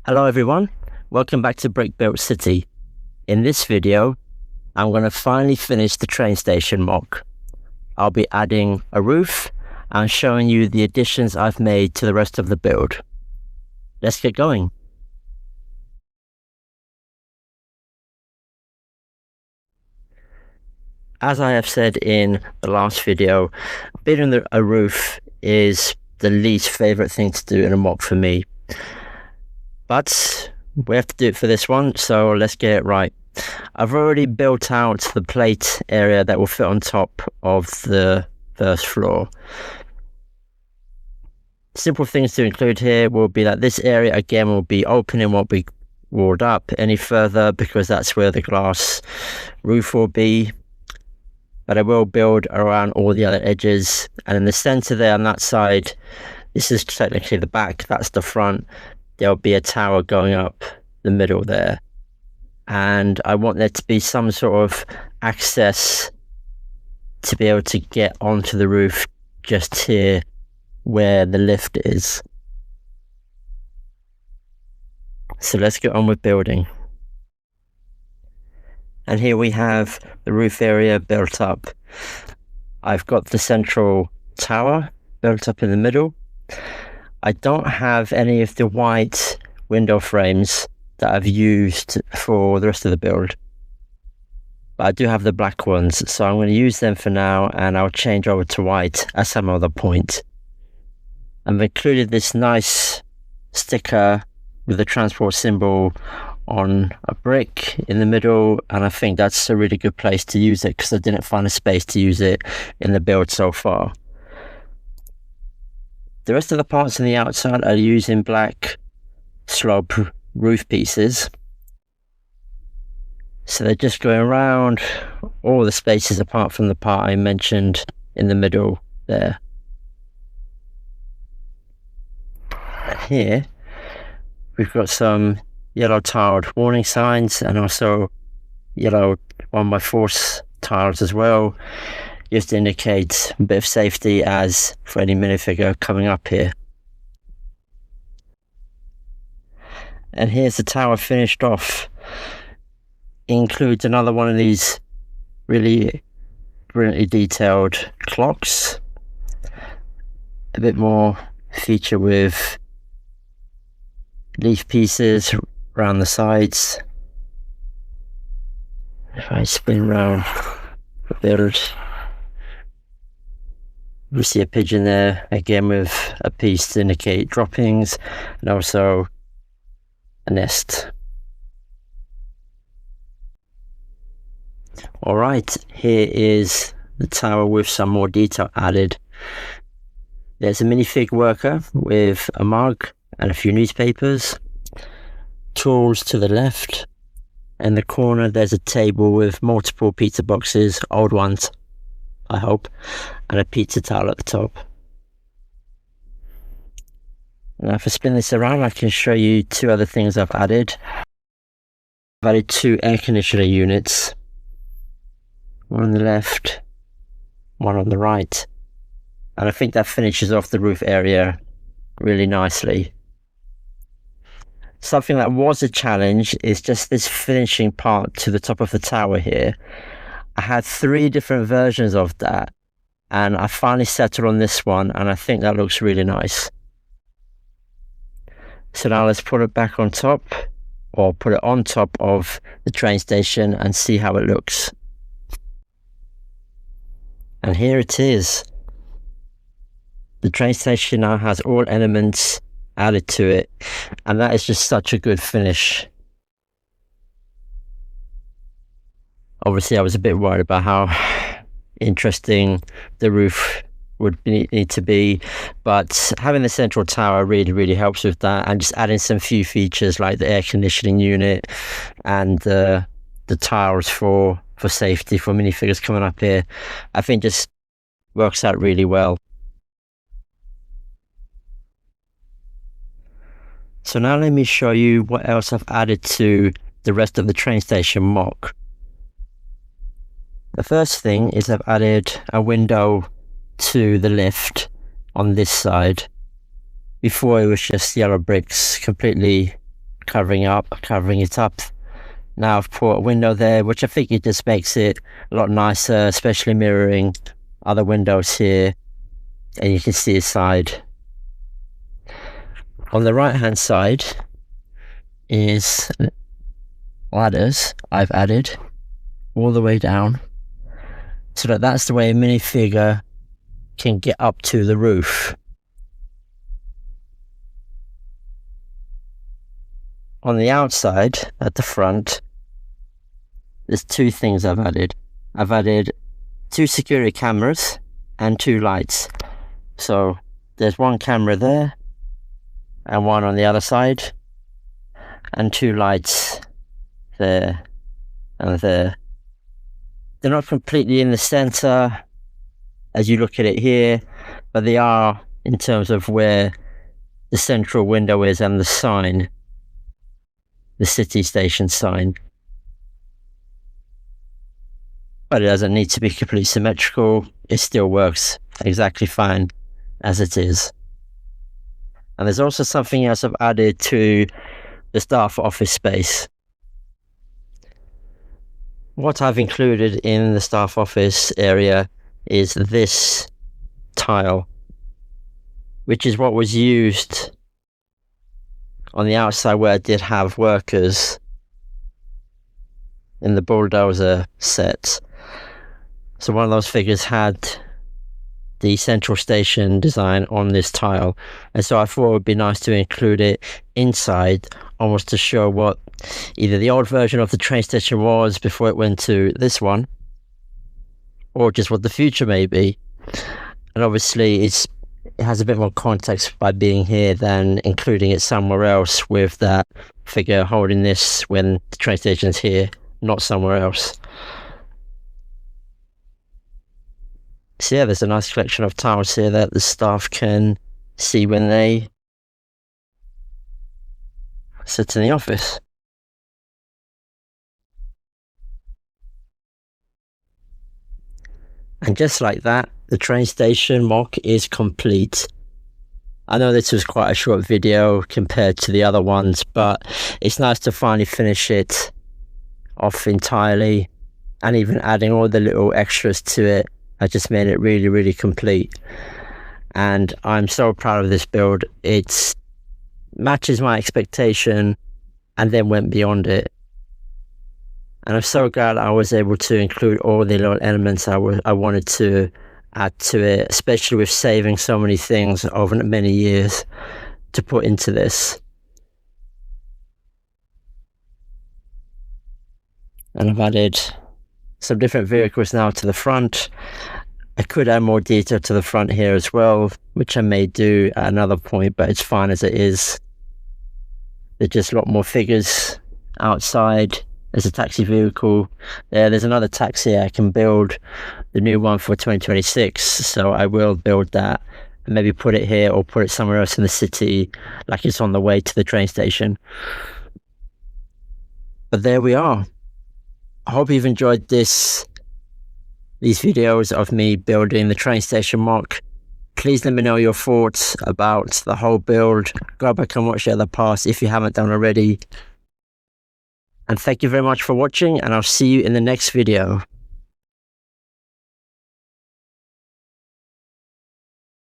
Hello everyone, welcome back to Brick Built City. In this video, I'm going to finally finish the train station mock. I'll be adding a roof and showing you the additions I've made to the rest of the build. Let's get going. As I have said in the last video, building a roof is the least favorite thing to do in a mock for me. But we have to do it for this one, so let's get it right. I've already built out the plate area that will fit on top of the first floor. Simple things to include here will be that this area again will be open and won't be walled up any further because that's where the glass roof will be. But I will build around all the other edges, and in the center there on that side, this is technically the back, that's the front. There'll be a tower going up the middle there, and I want there to be some sort of access to be able to get onto the roof just here where the lift is. So let's get on with building. And here we have the roof area built up. I've got the central tower built up in the middle. I don't have any of the white window frames that I've used for the rest of the build, but I do have the black ones, so I'm going to use them for now, and I'll change over to white at some other point. I've included this nice sticker with the transport symbol on a brick in the middle, and I think that's a really good place to use it because I didn't find a space to use it in the build so far. The rest of the parts on the outside are using black slope roof pieces. So they're just going around all the spaces apart from the part I mentioned in the middle there. And here we've got some yellow tiled warning signs and also yellow 1x4 tiles as well, just to indicate a bit of safety as for any minifigure coming up here. And here's the tower finished off. It includes another one of these really brilliantly detailed clocks. A bit more feature with leaf pieces around the sides. If I spin around the build, we see a pigeon there, again with a piece to indicate droppings, and also a nest. Alright, here is the tower with some more detail added. There's a minifig worker with a mug and a few newspapers. Tools to the left. In the corner there's a table with multiple pizza boxes, old ones I hope, and a pizza towel at the top. Now if I spin this around, I can show you two other things I've added. I've added two air conditioner units, one on the left, one on the right, and I think that finishes off the roof area really nicely. Something that was a challenge is just this finishing part to the top of the tower here. I had 3 different versions of that, and I finally settled on this one, and I think that looks really nice. So now let's put it back on top, or put it on top of the train station and see how it looks. And here it is. The train station now has all elements added to it, and that is just such a good finish. Obviously I was a bit worried about how interesting the roof would need to be, but having the central tower really helps with that, and just adding some few features like the air conditioning unit and the tiles for safety for minifigures coming up here, I think just works out really well. So now let me show you what else I've added to the rest of the train station mock. The first thing is I've added a window to the lift on this side. Before it was just yellow bricks, completely covering it up. Now I've put a window there, which I think it just makes it a lot nicer, especially mirroring other windows here, and you can see a side. On the right hand side is ladders I've added all the way down, so that's the way a minifigure can get up to the roof. On the outside, at the front, there's two things I've added. I've added 2 security cameras and 2 lights. So there's 1 camera there and 1 on the other side, and 2 lights there and there. They're not completely in the center as you look at it here, but they are in terms of where the central window is and the sign, the city station sign. But it doesn't need to be completely symmetrical. It still works exactly fine as it is. And there's also something else I've added to the staff office space. What I've included in the staff office area is this tile, which is what was used on the outside where I did have workers in the bulldozer set. So one of those figures had the central station design on this tile, and so I thought it would be nice to include it inside, almost to show what either the old version of the train station was before it went to this one, or just what the future may be. And obviously it has a bit more context by being here than including it somewhere else with that figure holding this when the train station is here, not somewhere else. So yeah, there's a nice collection of tiles here that the staff can see when they sit in the office. And just like that, the train station mock is complete. I know this was quite a short video compared to the other ones, but it's nice to finally finish it off entirely, and even adding all the little extras to it has just made it really, really complete. And I'm so proud of this build. It matches my expectation and then went beyond it. And I'm so glad I was able to include all the little elements I wanted to add to it, especially with saving so many things over many years to put into this. And I've added some different vehicles now to the front. I could add more detail to the front here as well, which I may do at another point, but it's fine as it is. There's just a lot more figures outside. There's a taxi vehicle there. There's another taxi I can build, the new one for 2026. So I will build that and maybe put it here or put it somewhere else in the city, like it's on the way to the train station. But there we are. I hope you've enjoyed these videos of me building the train station mock. Please let me know your thoughts about the whole build. Go back and watch the other parts if you haven't done already. And thank you very much for watching, and I'll see you in the next video.